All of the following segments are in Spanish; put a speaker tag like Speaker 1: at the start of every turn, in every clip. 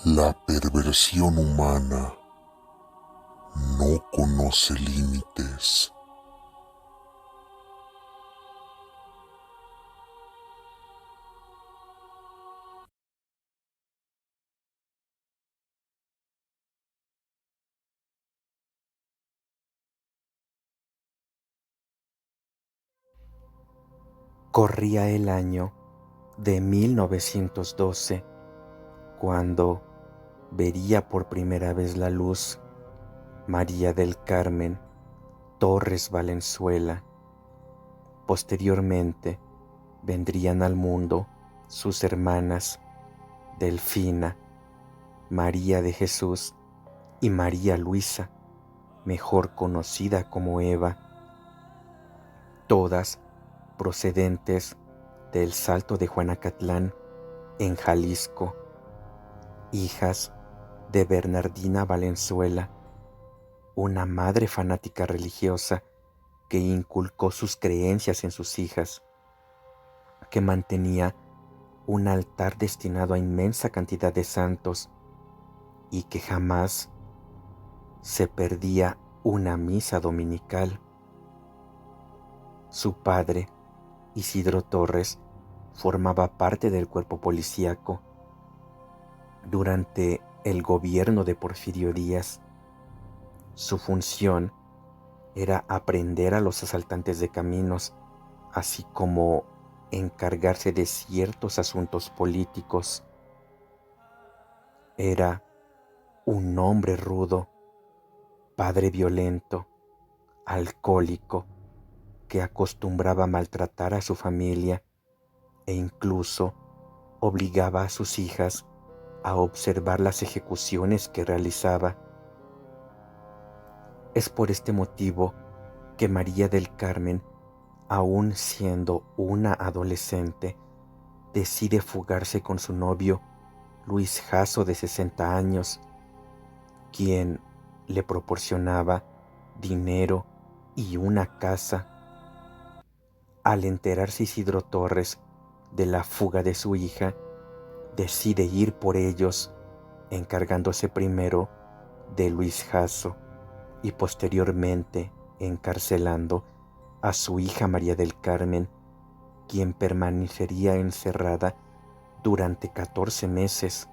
Speaker 1: La perversión humana no conoce límites.
Speaker 2: Corría el año de 1912 cuando vería por primera vez la luz María del Carmen Torres Valenzuela. Posteriormente vendrían al mundo sus hermanas Delfina, María de Jesús y María Luisa, mejor conocida como Eva, todas procedentes del Salto de Juanacatlán en Jalisco, hijas de Bernardina Valenzuela, una madre fanática religiosa que inculcó sus creencias en sus hijas, que mantenía un altar destinado a inmensa cantidad de santos y que jamás se perdía una misa dominical. Su padre, Isidro Torres, formaba parte del cuerpo policíaco durante el gobierno de Porfirio Díaz. Su función era aprender a los asaltantes de caminos, así como encargarse de ciertos asuntos políticos. Era un hombre rudo, padre violento, alcohólico, que acostumbraba a maltratar a su familia e incluso obligaba a sus hijas a observar las ejecuciones que realizaba. Es por este motivo que María del Carmen, aún siendo una adolescente, decide fugarse con su novio Luis Jasso, de 60 años, quien le proporcionaba dinero y una casa. Al enterarse Isidro Torres de la fuga de su hija, decide ir por ellos, encargándose primero de Luis Jasso y posteriormente encarcelando a su hija María del Carmen, quien permanecería encerrada durante 14 meses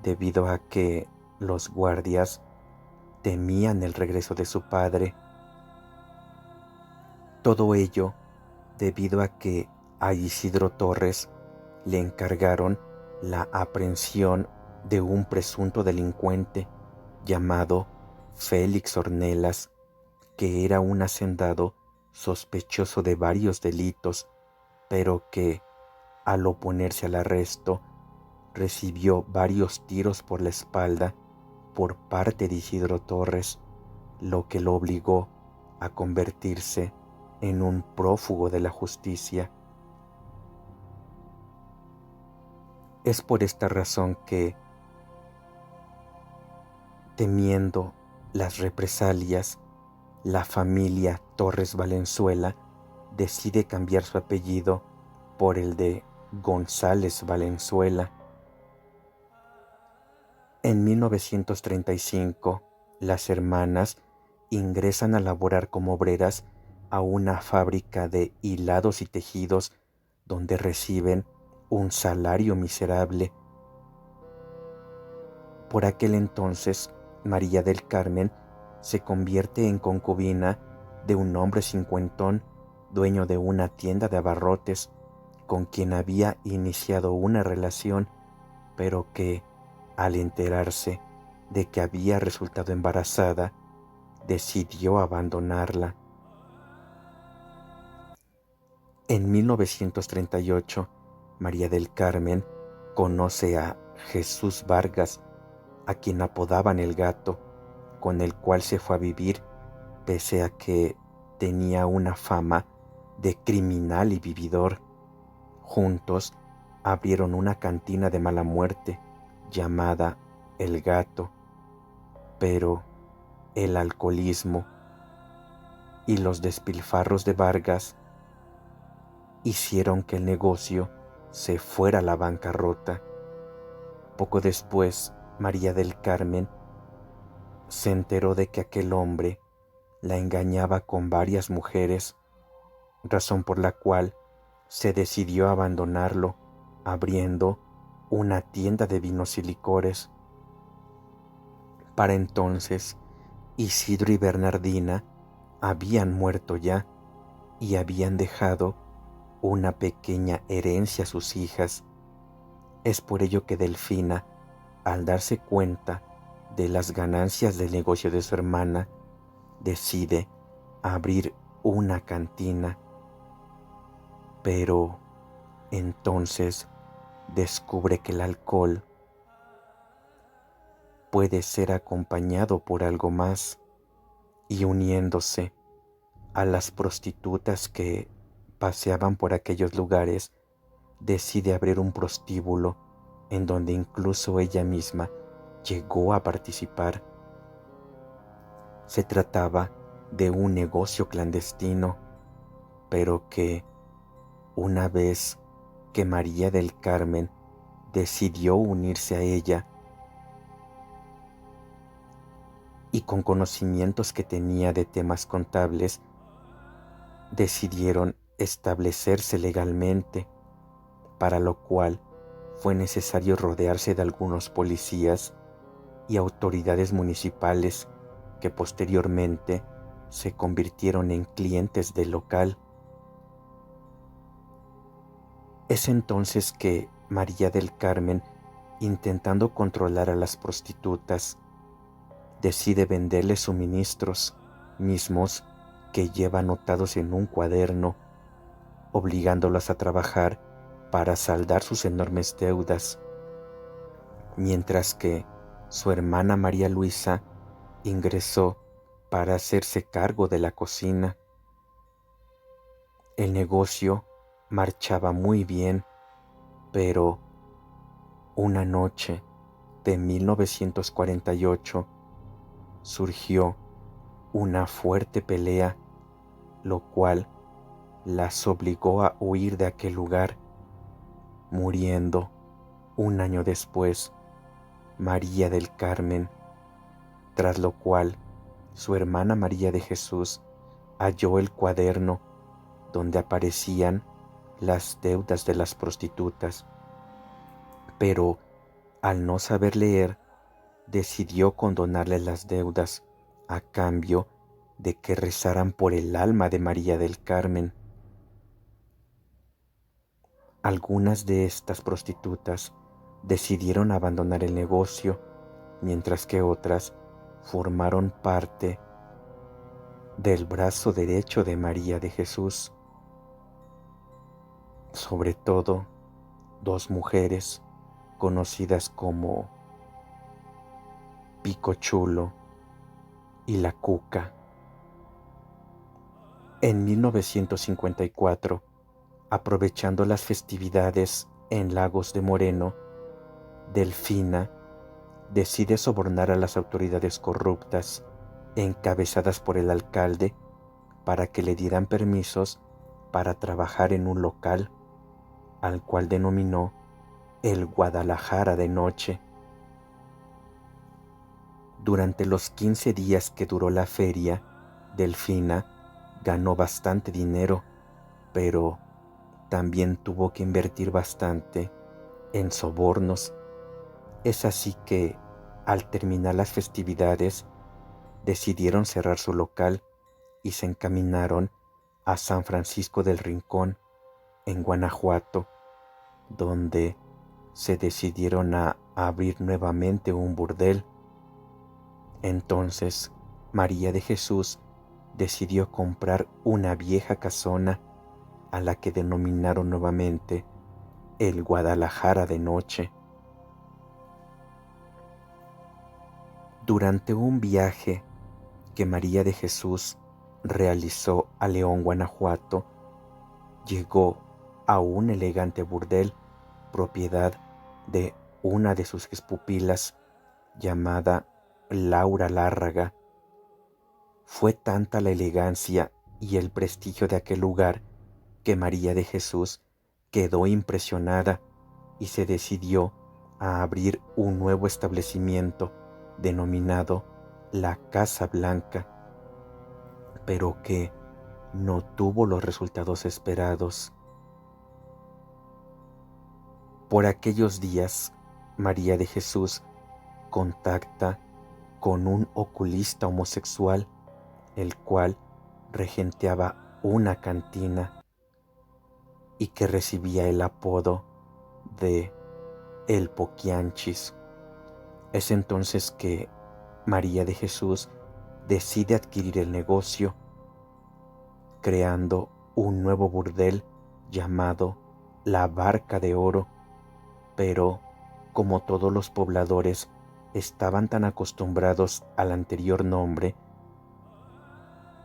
Speaker 2: debido a que los guardias temían el regreso de su padre. Todo ello debido a que a Isidro Torres le encargaron la aprehensión de un presunto delincuente llamado Félix Ornelas, que era un hacendado sospechoso de varios delitos, pero que, al oponerse al arresto, recibió varios tiros por la espalda por parte de Isidro Torres, lo que lo obligó a convertirse en un prófugo de la justicia. Es por esta razón que, temiendo las represalias, la familia Torres Valenzuela decide cambiar su apellido por el de González Valenzuela. En 1935, las hermanas ingresan a laborar como obreras a una fábrica de hilados y tejidos donde reciben un salario miserable. Por aquel entonces, María del Carmen se convierte en concubina de un hombre cincuentón, dueño de una tienda de abarrotes, con quien había iniciado una relación, pero que, al enterarse de que había resultado embarazada, decidió abandonarla. En 1938, María del Carmen conoce a Jesús Vargas, a quien apodaban el Gato, con el cual se fue a vivir pese a que tenía una fama de criminal y vividor. Juntos abrieron una cantina de mala muerte llamada El Gato, pero el alcoholismo y los despilfarros de Vargas hicieron que el negocio se fuera a la bancarrota. Poco después, María del Carmen se enteró de que aquel hombre la engañaba con varias mujeres, razón por la cual se decidió a abandonarlo, abriendo una tienda de vinos y licores. Para entonces, Isidro y Bernardina habían muerto ya y habían dejado una pequeña herencia a sus hijas. Es por ello que Delfina, al darse cuenta de las ganancias del negocio de su hermana, decide abrir una cantina. Pero entonces descubre que el alcohol puede ser acompañado por algo más, y uniéndose a las prostitutas que paseaban por aquellos lugares, decide abrir un prostíbulo en donde incluso ella misma llegó a participar. Se trataba de un negocio clandestino, pero que, una vez que María del Carmen decidió unirse a ella, y con conocimientos que tenía de temas contables, decidieron establecerse legalmente, para lo cual fue necesario rodearse de algunos policías y autoridades municipales que posteriormente se convirtieron en clientes del local. Es entonces que María del Carmen, intentando controlar a las prostitutas, decide venderles suministros mismos que lleva anotados en un cuaderno, obligándolas a trabajar para saldar sus enormes deudas, mientras que su hermana María Luisa ingresó para hacerse cargo de la cocina. El negocio marchaba muy bien, pero una noche de 1948 surgió una fuerte pelea, lo cual las obligó a huir de aquel lugar, muriendo un año después María del Carmen, tras lo cual su hermana María de Jesús halló el cuaderno donde aparecían las deudas de las prostitutas, pero al no saber leer, decidió condonarles las deudas a cambio de que rezaran por el alma de María del Carmen. Algunas de estas prostitutas decidieron abandonar el negocio, mientras que otras formaron parte del brazo derecho de María de Jesús. Sobre todo, dos mujeres conocidas como Pico Chulo y La Cuca. En 1954, aprovechando las festividades en Lagos de Moreno, Delfina decide sobornar a las autoridades corruptas encabezadas por el alcalde para que le dieran permisos para trabajar en un local al cual denominó el Guadalajara de Noche. Durante los 15 días que duró la feria, Delfina ganó bastante dinero, pero también tuvo que invertir bastante en sobornos. Es así que, al terminar las festividades, decidieron cerrar su local y se encaminaron a San Francisco del Rincón, en Guanajuato, donde se decidieron a abrir nuevamente un burdel. Entonces, María de Jesús decidió comprar una vieja casona a la que denominaron nuevamente el Guadalajara de Noche. Durante un viaje que María de Jesús realizó a León, Guanajuato, llegó a un elegante burdel propiedad de una de sus expupilas llamada Laura Lárraga. Fue tanta la elegancia y el prestigio de aquel lugar que María de Jesús quedó impresionada y se decidió a abrir un nuevo establecimiento denominado la Casa Blanca, pero que no tuvo los resultados esperados. Por aquellos días, María de Jesús contacta con un oculista homosexual, el cual regenteaba una cantina y que recibía el apodo de El Poquianchis. Es entonces que María de Jesús decide adquirir el negocio, creando un nuevo burdel llamado La Barca de Oro, pero como todos los pobladores estaban tan acostumbrados al anterior nombre,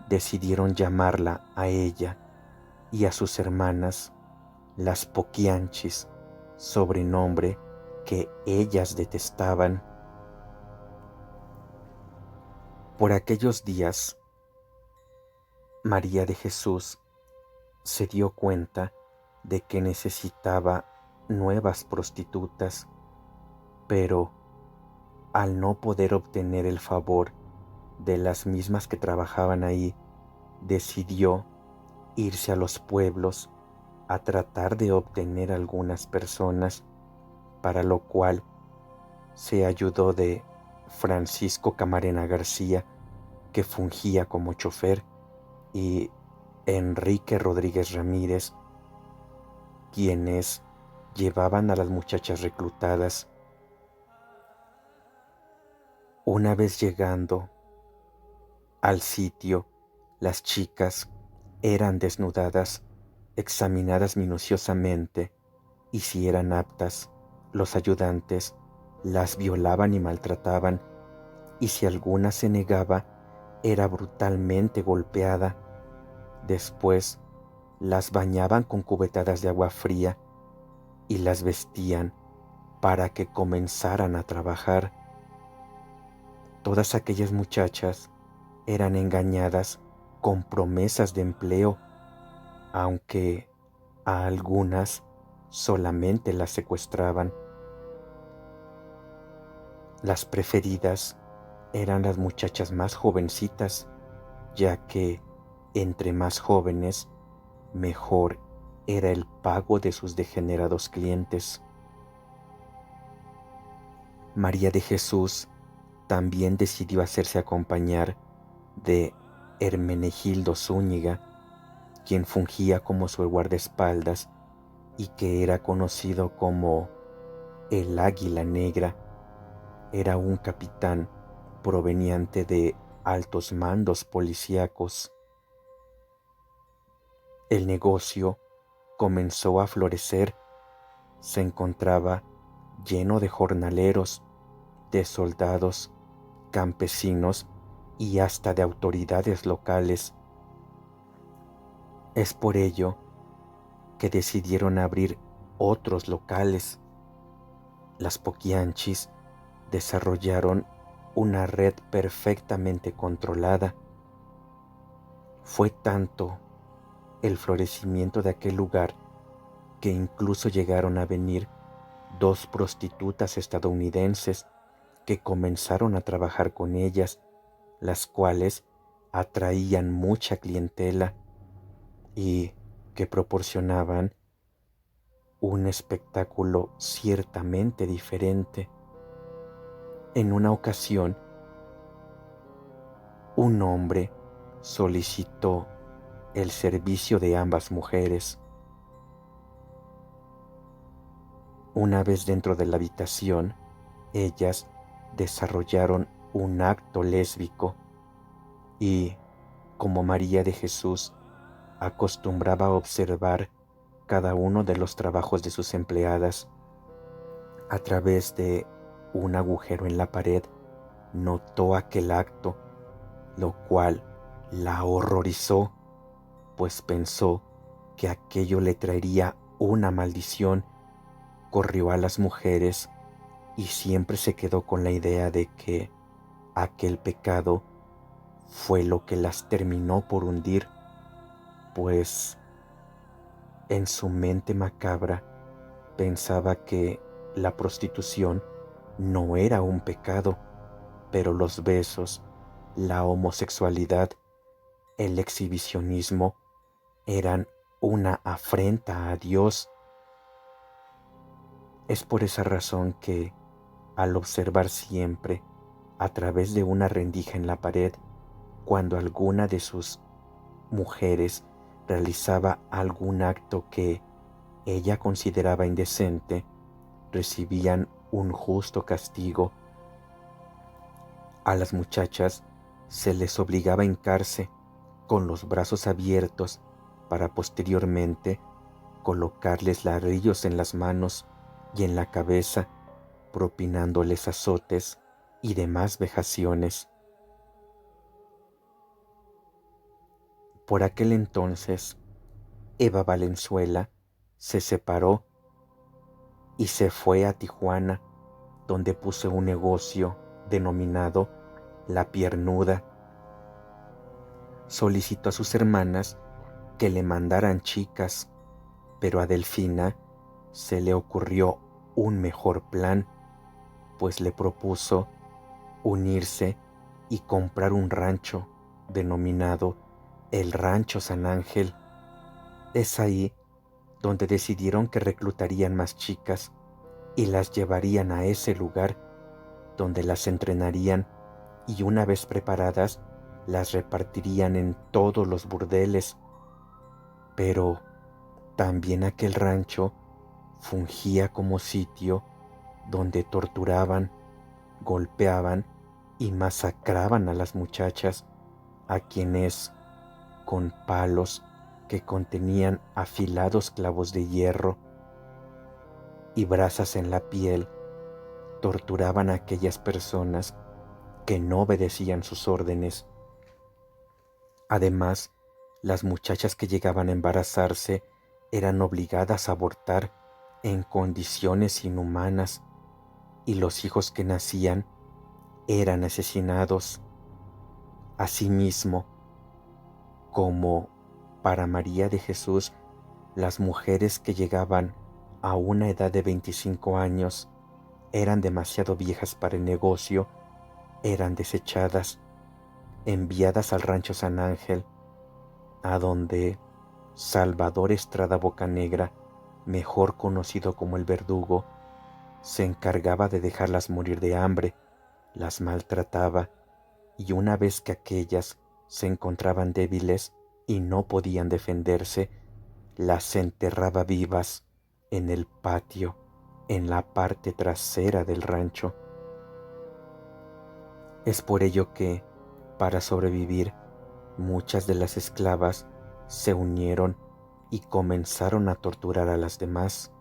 Speaker 2: decidieron llamarla a ella y a sus hermanas las Poquianchis, sobrenombre que ellas detestaban. Por aquellos días, María de Jesús se dio cuenta de que necesitaba nuevas prostitutas, pero al no poder obtener el favor de las mismas que trabajaban ahí, decidió irse a los pueblos a tratar de obtener algunas personas, para lo cual se ayudó de Francisco Camarena García, que fungía como chofer, y Enrique Rodríguez Ramírez, quienes llevaban a las muchachas reclutadas. Una vez llegando al sitio, las chicas eran desnudadas, examinadas minuciosamente, y si eran aptas, los ayudantes las violaban y maltrataban, y si alguna se negaba, era brutalmente golpeada. Después las bañaban con cubetadas de agua fría y las vestían para que comenzaran a trabajar. Todas aquellas muchachas eran engañadas con promesas de empleo, aunque a algunas solamente las secuestraban. Las preferidas eran las muchachas más jovencitas, ya que entre más jóvenes, mejor era el pago de sus degenerados clientes. María de Jesús también decidió hacerse acompañar de Hermenegildo Zúñiga, quien fungía como su guardaespaldas y que era conocido como el Águila Negra. Era un capitán proveniente de altos mandos policíacos. El negocio comenzó a florecer. Se encontraba lleno de jornaleros, de soldados, campesinos y hasta de autoridades locales. Es por ello que decidieron abrir otros locales. Las Poquianchis desarrollaron una red perfectamente controlada. Fue tanto el florecimiento de aquel lugar que incluso llegaron a venir 2 prostitutas estadounidenses que comenzaron a trabajar con ellas, las cuales atraían mucha clientela y que proporcionaban un espectáculo ciertamente diferente. En una ocasión, un hombre solicitó el servicio de ambas mujeres. Una vez dentro de la habitación, ellas desarrollaron un acto lésbico y, como María de Jesús acostumbraba a observar cada uno de los trabajos de sus empleadas, a través de un agujero en la pared, notó aquel acto, lo cual la horrorizó, pues pensó que aquello le traería una maldición. Corrió a las mujeres y siempre se quedó con la idea de que aquel pecado fue lo que las terminó por hundir, pues en su mente macabra pensaba que la prostitución no era un pecado, pero los besos, la homosexualidad, el exhibicionismo eran una afrenta a Dios. Es por esa razón que, al observar siempre, a través de una rendija en la pared, cuando alguna de sus mujeres realizaba algún acto que ella consideraba indecente, recibían un justo castigo. A las muchachas se les obligaba a hincarse con los brazos abiertos para posteriormente colocarles ladrillos en las manos y en la cabeza, propinándoles azotes y demás vejaciones. Por aquel entonces, Eva Valenzuela se separó y se fue a Tijuana, donde puso un negocio denominado La Piernuda. Solicitó a sus hermanas que le mandaran chicas, pero a Delfina se le ocurrió un mejor plan, pues le propuso unirse y comprar un rancho denominado el Rancho San Ángel. Es ahí donde decidieron que reclutarían más chicas y las llevarían a ese lugar donde las entrenarían y una vez preparadas las repartirían en todos los burdeles. Pero también aquel rancho fungía como sitio donde torturaban, golpeaban y masacraban a las muchachas, a quienes, con palos que contenían afilados clavos de hierro y brasas en la piel, torturaban a aquellas personas que no obedecían sus órdenes. Además, las muchachas que llegaban a embarazarse eran obligadas a abortar en condiciones inhumanas y los hijos que nacían eran asesinados. Asimismo, como para María de Jesús, las mujeres que llegaban a una edad de 25 años eran demasiado viejas para el negocio, eran desechadas, enviadas al Rancho San Ángel, a donde Salvador Estrada Bocanegra, mejor conocido como el Verdugo, se encargaba de dejarlas morir de hambre, las maltrataba, y una vez que aquellas se encontraban débiles y no podían defenderse, las enterraba vivas en el patio, en la parte trasera del rancho. Es por ello que, para sobrevivir, muchas de las esclavas se unieron y comenzaron a torturar a las demás.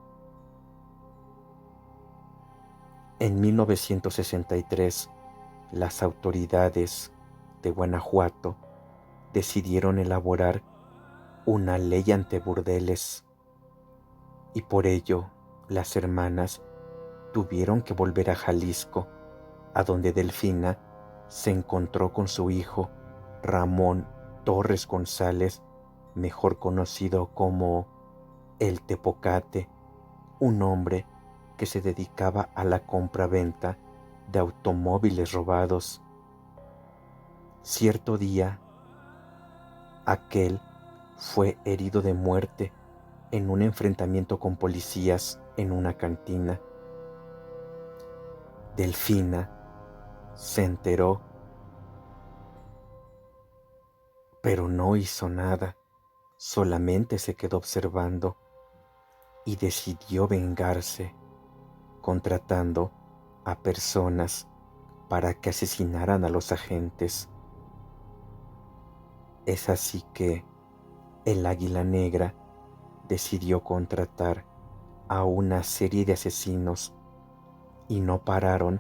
Speaker 2: En 1963, las autoridades de Guanajuato decidieron elaborar una ley antiburdeles y por ello las hermanas tuvieron que volver a Jalisco, a donde Delfina se encontró con su hijo Ramón Torres González, mejor conocido como el Tepocate, un hombre que se dedicaba a la compra-venta de automóviles robados. Cierto día, aquel fue herido de muerte en un enfrentamiento con policías en una cantina. Delfina se enteró, pero no hizo nada, solamente se quedó observando y decidió vengarse, contratando a personas para que asesinaran a los agentes. Es así que el Águila Negra decidió contratar a una serie de asesinos y no pararon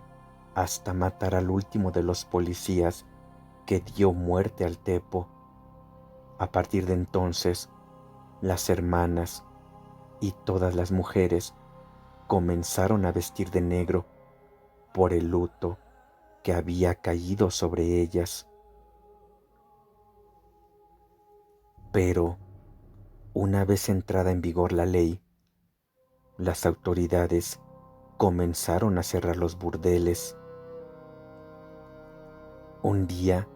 Speaker 2: hasta matar al último de los policías que dio muerte al Tepo. A partir de entonces, las hermanas y todas las mujeres comenzaron a vestir de negro por el luto que había caído sobre ellas. Pero, una vez entrada en vigor la ley, las autoridades comenzaron a cerrar los burdeles. Un día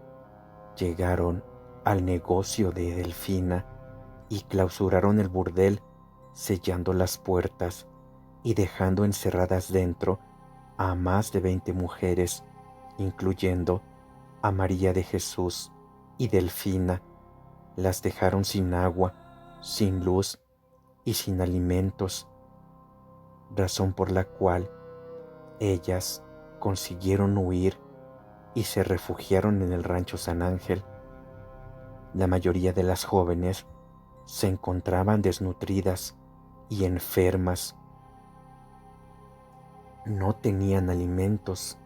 Speaker 2: llegaron al negocio de Delfina y clausuraron el burdel, sellando las puertas y dejando encerradas dentro a más de 20 mujeres, incluyendo a María de Jesús y Delfina. Las dejaron sin agua, sin luz y sin alimentos, razón por la cual ellas consiguieron huir y se refugiaron en el rancho San Ángel. La mayoría de las jóvenes se encontraban desnutridas y enfermas. No tenían alimentos,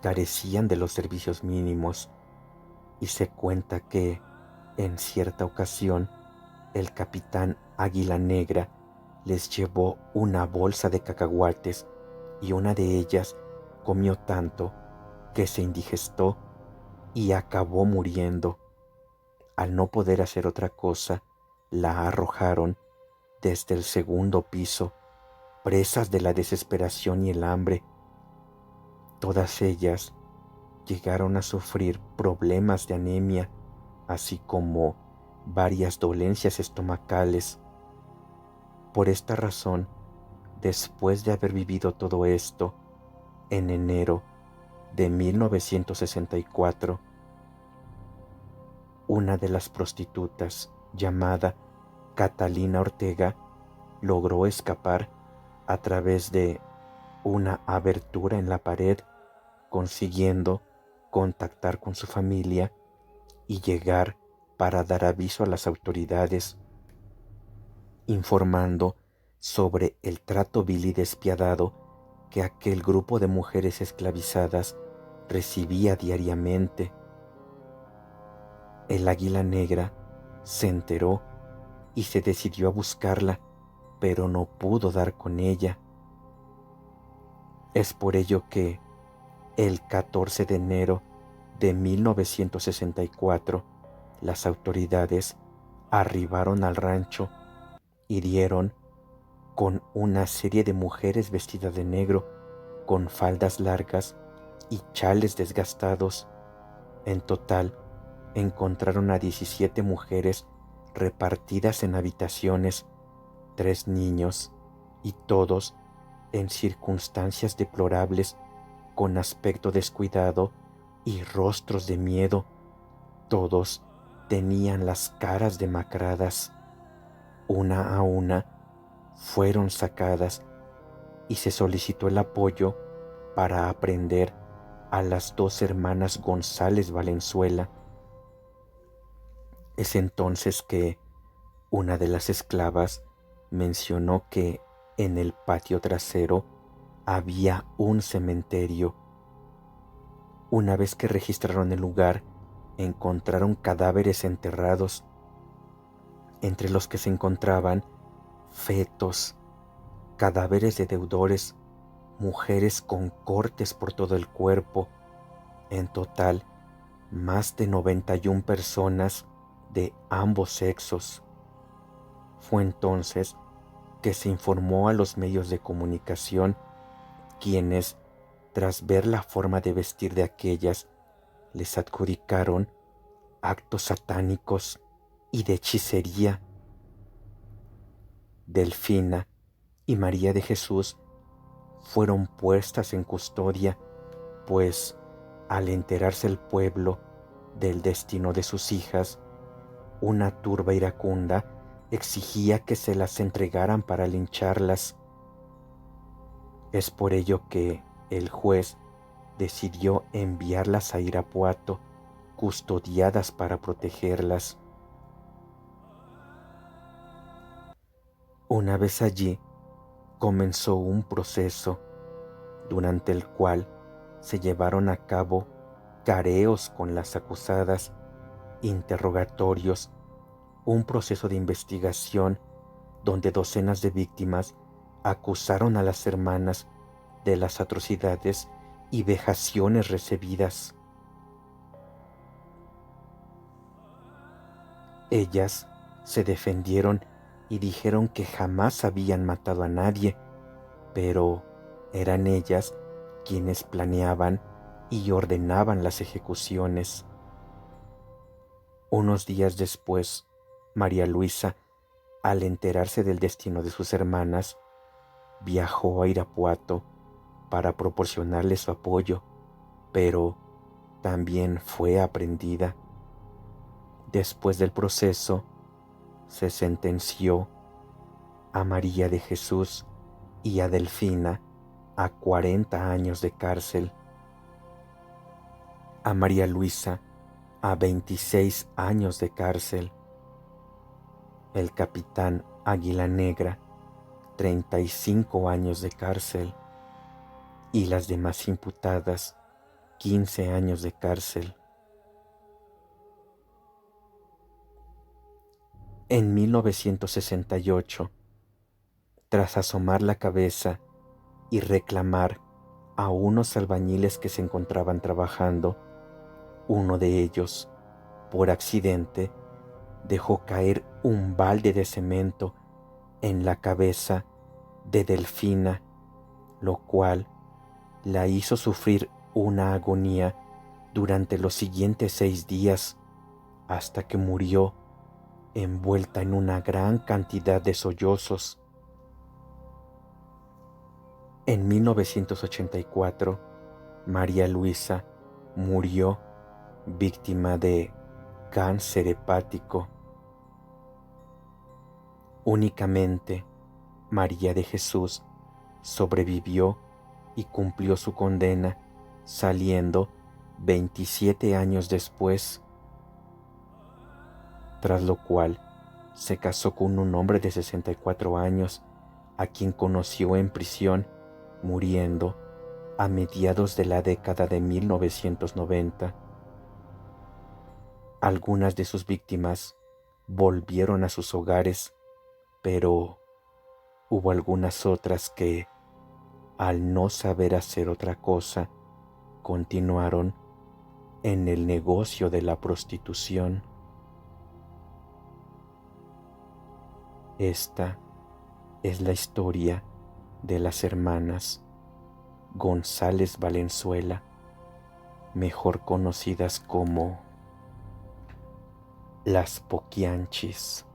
Speaker 2: carecían de los servicios mínimos, y se cuenta que, en cierta ocasión, el capitán Águila Negra les llevó una bolsa de cacahuates y una de ellas comió tanto que se indigestó y acabó muriendo. Al no poder hacer otra cosa, la arrojaron desde el segundo piso, presas de la desesperación y el hambre. Todas ellas llegaron a sufrir problemas de anemia, así como varias dolencias estomacales. Por esta razón, después de haber vivido todo esto, en enero de 1964, una de las prostitutas, llamada Catalina Ortega, logró escapar a través de una abertura en la pared, consiguiendo contactar con su familia y llegar para dar aviso a las autoridades, informando sobre el trato vil y despiadado que aquel grupo de mujeres esclavizadas recibía diariamente. El Águila Negra se enteró y se decidió a buscarla, pero no pudo dar con ella. Es por ello que, el 14 de enero de 1964, las autoridades arribaron al rancho y dieron con una serie de mujeres vestidas de negro, con faldas largas y chales desgastados. En total, encontraron a 17 mujeres repartidas en habitaciones, 3 niños, y todos en circunstancias deplorables, con aspecto descuidado y rostros de miedo. Todos tenían las caras demacradas. Una a una fueron sacadas y se solicitó el apoyo para aprehender a las 2 hermanas González Valenzuela. Es entonces que una de las esclavas mencionó que en el patio trasero había un cementerio. Una vez que registraron el lugar, encontraron cadáveres enterrados, entre los que se encontraban fetos, cadáveres de deudores, mujeres con cortes por todo el cuerpo. En total, más de 91 personas de ambos sexos. Fue entonces que se informó a los medios de comunicación, quienes, tras ver la forma de vestir de aquellas, les adjudicaron actos satánicos y de hechicería. Delfina y María de Jesús fueron puestas en custodia, pues al enterarse el pueblo del destino de sus hijas, una turba iracunda exigía que se las entregaran para lincharlas. Es por ello que el juez decidió enviarlas a Irapuato, custodiadas para protegerlas. Una vez allí, comenzó un proceso durante el cual se llevaron a cabo careos con las acusadas, interrogatorios, un proceso de investigación donde docenas de víctimas acusaron a las hermanas de las atrocidades y vejaciones recibidas. Ellas se defendieron y dijeron que jamás habían matado a nadie, pero Eran ellas quienes planeaban y ordenaban las ejecuciones. Unos días después, María Luisa, al enterarse del destino de sus hermanas, viajó a Irapuato para proporcionarles su apoyo, pero también fue aprehendida. Después del proceso, se sentenció a María de Jesús y a Delfina a 40 años de cárcel, a María Luisa a 26 años de cárcel, el capitán Águila Negra 35 años de cárcel y las demás imputadas 15 años de cárcel. En 1968, tras asomar la cabeza y reclamar a unos albañiles que se encontraban trabajando, uno de ellos, por accidente, dejó caer un balde de cemento en la cabeza de Delfina, lo cual la hizo sufrir una agonía durante los siguientes 6 días, hasta que murió envuelta en una gran cantidad de sollozos. En 1984, María Luisa murió víctima de cáncer hepático. Únicamente María de Jesús sobrevivió y cumplió su condena, saliendo 27 años después, tras lo cual se casó con un hombre de 64 años, a quien conoció en prisión, muriendo a mediados de la década de 1990. Algunas de sus víctimas volvieron a sus hogares, pero hubo algunas otras que, al no saber hacer otra cosa, continuaron en el negocio de la prostitución. Esta es la historia de las hermanas González Valenzuela, mejor conocidas como las Poquianchis.